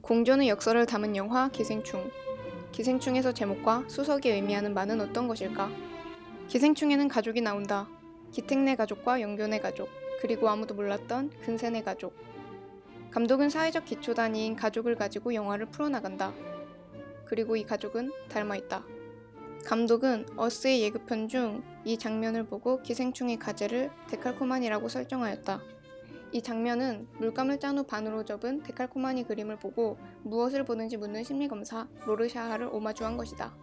공존의 역사를 담은 영화 기생충. 기생충에서 제목과 수석이 의미하는 바는 어떤 것일까? 기생충에는 가족이 나온다. 기택내 가족과 영교내 가족, 그리고 아무도 몰랐던 근세내 가족. 감독은 사회적 기초 단위인 가족을 가지고 영화를 풀어나간다. 그리고 이 가족은 닮아있다. 감독은 어스의 예고편 중 이 장면을 보고 기생충의 가제를 데칼코마니라고 설정하였다. 이 장면은 물감을 짠 후 반으로 접은 데칼코마니 그림을 보고 무엇을 보는지 묻는 심리검사 로르샤하를 오마주한 것이다.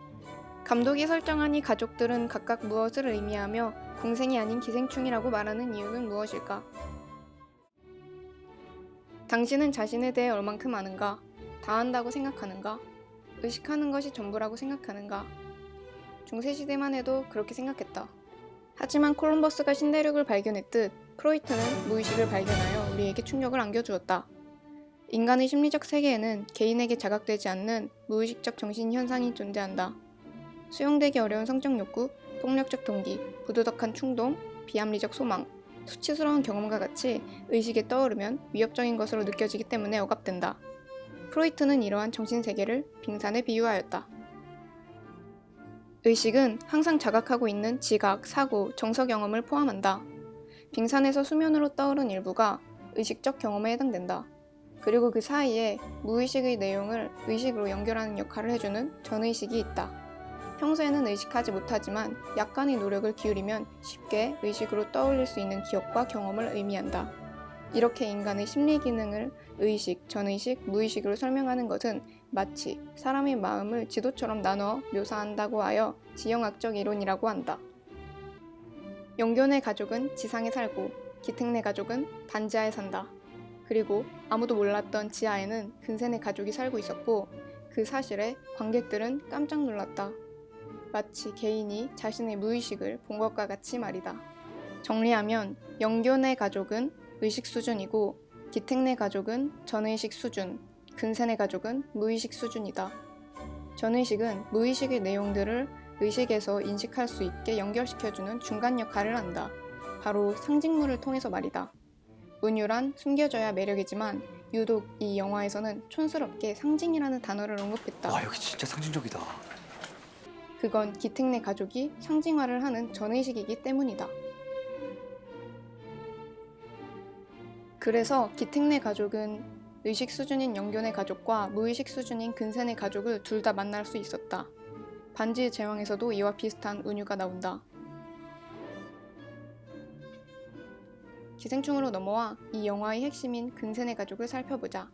감독이 설정한 이 가족들은 각각 무엇을 의미하며 공생이 아닌 기생충이라고 말하는 이유는 무엇일까? 당신은 자신에 대해 얼만큼 아는가? 다 안다고 생각하는가? 의식하는 것이 전부라고 생각하는가? 중세시대만 해도 그렇게 생각했다. 하지만 콜럼버스가 신대륙을 발견했듯 프로이트는 무의식을 발견하여 우리에게 충격을 안겨주었다. 인간의 심리적 세계에는 개인에게 자각되지 않는 무의식적 정신현상이 존재한다. 수용되기 어려운 성적 욕구, 폭력적 동기, 부도덕한 충동, 비합리적 소망, 수치스러운 경험과 같이 의식에 떠오르면 위협적인 것으로 느껴지기 때문에 억압된다. 프로이트는 이러한 정신세계를 빙산에 비유하였다. 의식은 항상 자각하고 있는 지각, 사고, 정서 경험을 포함한다. 빙산에서 수면으로 떠오른 일부가 의식적 경험에 해당된다. 그리고 그 사이에 무의식의 내용을 의식으로 연결하는 역할을 해주는 전의식이 있다. 평소에는 의식하지 못하지만 약간의 노력을 기울이면 쉽게 의식으로 떠올릴 수 있는 기억과 경험을 의미한다. 이렇게 인간의 심리 기능을 의식, 전의식, 무의식으로 설명하는 것은 마치 사람의 마음을 지도처럼 나눠 묘사한다고 하여 지형학적 이론이라고 한다. 영교내 가족은 지상에 살고 기택내 가족은 반지하에 산다. 그리고 아무도 몰랐던 지하에는 근세내 가족이 살고 있었고 그 사실에 관객들은 깜짝 놀랐다. 마치 개인이 자신의 무의식을 본 것과 같이 말이다. 정리하면 영교내 가족은 의식 수준이고 기택내 가족은 전의식 수준, 근세내 가족은 무의식 수준이다. 전의식은 무의식의 내용들을 의식에서 인식할 수 있게 연결시켜주는 중간 역할을 한다. 바로 상징물을 통해서 말이다. 은유란 숨겨져야 매력이지만 유독 이 영화에서는 촌스럽게 상징이라는 단어를 언급했다. 와, 여기 진짜 상징적이다. 그건 기택내 가족이 상징화를 하는 전의식이기 때문이다. 그래서 기택내 가족은 의식 수준인 영교내 가족과 무의식 수준인 근세내 가족을 둘 다 만날 수 있었다. 반지의 제왕에서도 이와 비슷한 은유가 나온다. 기생충으로 넘어와 이 영화의 핵심인 근세내 가족을 살펴보자.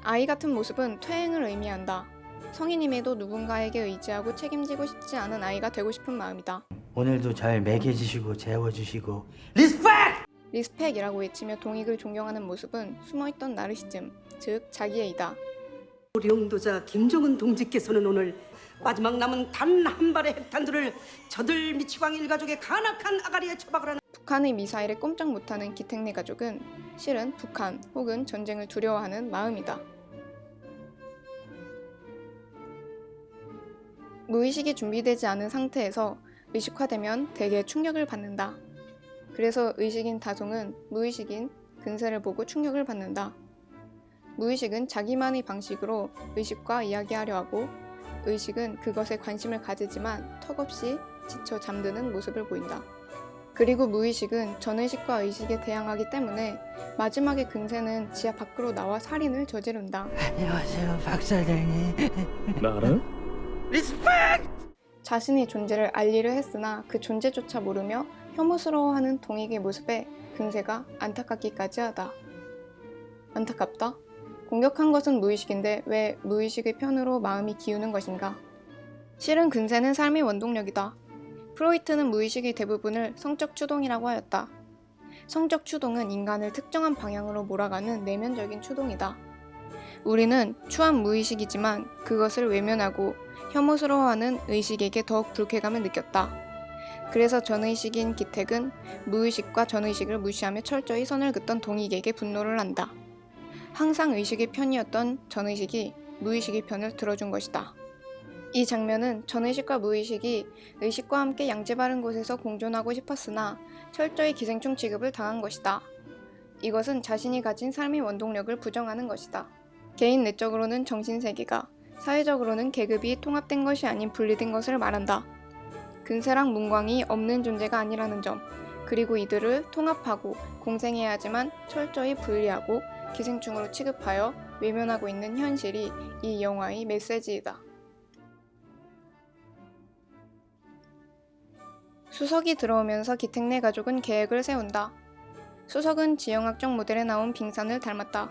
아이 같은 모습은 퇴행을 의미한다. 성인임에도 누군가에게 의지하고 책임지고 싶지 않은 아이가 되고 싶은 마음이다. 오늘도 잘 먹여주시고 재워주시고 리스펙! 리스펙이라고 외치며 동익을 존경하는 모습은 숨어있던 나르시즘, 즉 자기애이다. 우리 용도자 김종은 동지께서는 오늘 마지막 남은 단 한 발의 핵탄두를 저들 미치광 일가족의 간악한 아가리에 처박을 하는 북한의 미사일에 꼼짝 못하는 기택내 가족은 실은 북한 혹은 전쟁을 두려워하는 마음이다. 무의식이 준비되지 않은 상태에서 의식화되면 대개 충격을 받는다. 그래서 의식인 다송은 무의식인 근세를 보고 충격을 받는다. 무의식은 자기만의 방식으로 의식과 이야기하려 하고 의식은 그것에 관심을 가지지만 턱없이 지쳐 잠드는 모습을 보인다. 그리고 무의식은 전의식과 의식에 대항하기 때문에 마지막에 근세는 지하 밖으로 나와 살인을 저지른다. 안녕하세요 박사장님. 나 알아요? 리스펙! 자신의 존재를 알리려 했으나 그 존재조차 모르며 혐오스러워하는 동익의 모습에 근세가 안타깝기까지 하다. 안타깝다? 공격한 것은 무의식인데 왜 무의식의 편으로 마음이 기우는 것인가? 실은 근세는 삶의 원동력이다. 프로이트는 무의식의 대부분을 성적 추동이라고 하였다. 성적 추동은 인간을 특정한 방향으로 몰아가는 내면적인 추동이다. 우리는 추한 무의식이지만 그것을 외면하고 혐오스러워하는 의식에게 더욱 불쾌감을 느꼈다. 그래서 전의식인 기택은 무의식과 전의식을 무시하며 철저히 선을 긋던 동익에게 분노를 한다. 항상 의식의 편이었던 전의식이 무의식의 편을 들어준 것이다. 이 장면은 전의식과 무의식이 의식과 함께 양재 바른 곳에서 공존하고 싶었으나 철저히 기생충 취급을 당한 것이다. 이것은 자신이 가진 삶의 원동력을 부정하는 것이다. 개인 내적으로는 정신세계가, 사회적으로는 계급이 통합된 것이 아닌 분리된 것을 말한다. 근세랑 문광이 없는 존재가 아니라는 점, 그리고 이들을 통합하고 공생해야 하지만 철저히 분리하고 기생충으로 취급하여 외면하고 있는 현실이 이 영화의 메시지이다. 수석이 들어오면서 기택네 가족은 계획을 세운다. 수석은 지형학적 모델에 나온 빙산을 닮았다.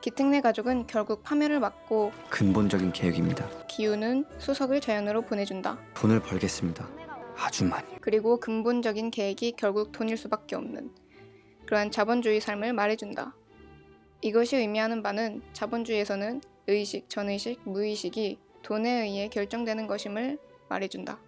기택네 가족은 결국 파멸을 막고 근본적인 계획입니다. 기우는 수석을 자연으로 보내준다. 돈을 벌겠습니다. 아주 많이. 그리고 근본적인 계획이 결국 돈일 수밖에 없는 그러한 자본주의 삶을 말해준다. 이것이 의미하는 바는 자본주의에서는 의식, 전의식, 무의식이 돈에 의해 결정되는 것임을 말해준다.